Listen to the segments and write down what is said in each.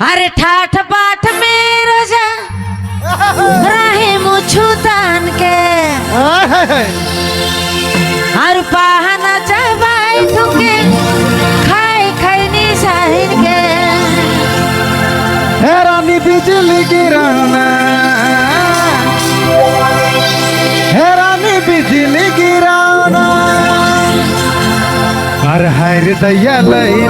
अरे ठाठ बाट में रोजा रहे मुझू तान के और पहना चबाई तुके खाए खैनी साहिन के हैरानी बिजली गिराना हैरानी बिजली गिराना और हर दैया लई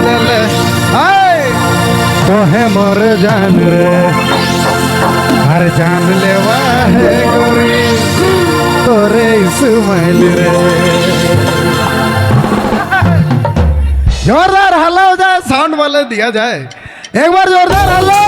तो है मोर जान रे हर जान लेवा है गोरी तोरे इस्माइल रे। जोरदार हल्ला हो जाए, साउंड वाले दिया जाए एक बार जोरदार हल्ला।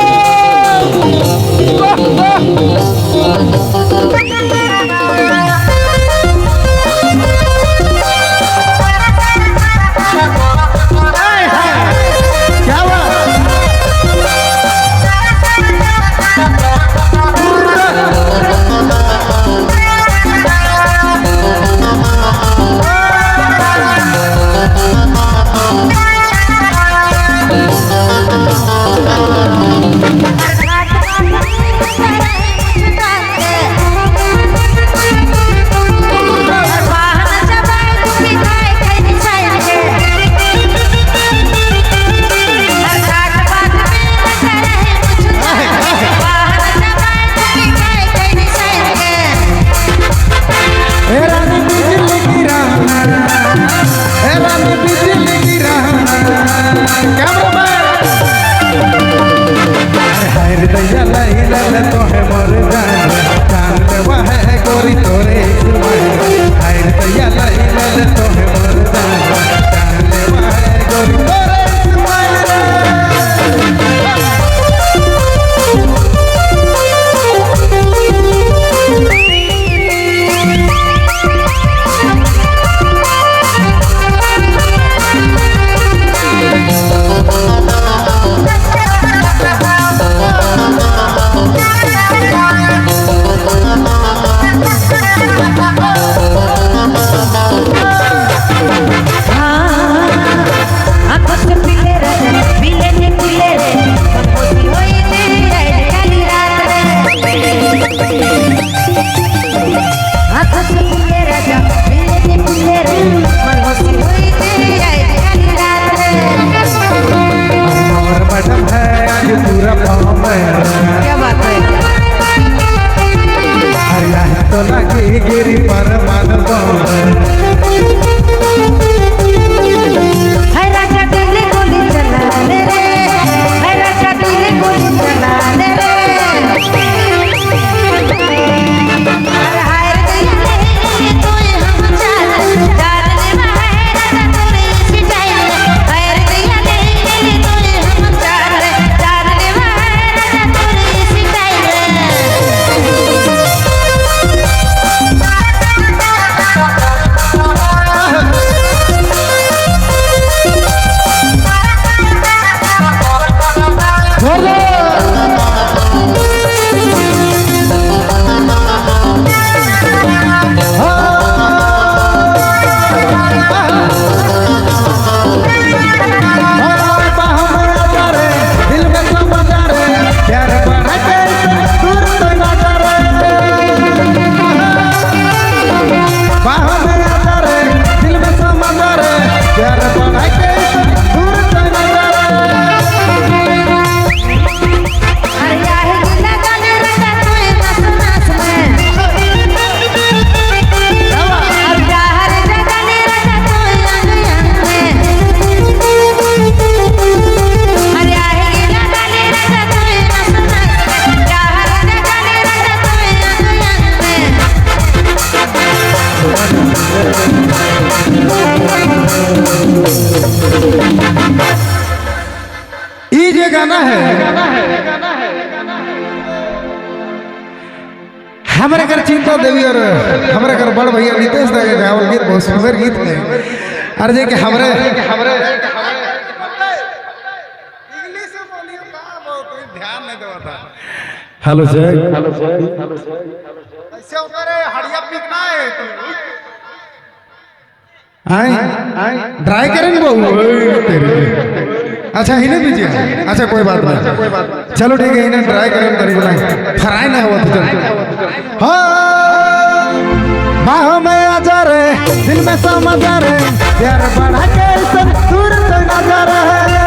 क्या बात है तो लगी गिरी पर मन राजा दिल गोली चला दे रे, राजा दिल गोली चला दे रे। ये गाना है हमारे घर चिंता देवी और हमारे घर बड़ भैया नितेश दा के गावल गीत बहुत सुंदर गीत है। अर्जे के हमरे इंग्लिश में बोलिए कोई ध्यान नहीं देता। हेलो सर ऐसे होता रे हड़िया पीकना है तू आई ड्राई करेंगे बहु तेरे अच्छा इन्हें दीजिए अच्छा कोई बात नहीं चलो ठीक है इन्हें ट्राई करें करीब नहीं फ्राई ना हुआ तो चल हाँ बाहों में आ जा रे दिल में समा जा रे प्यार बढ़ा के सब दूर से ना जा रहा है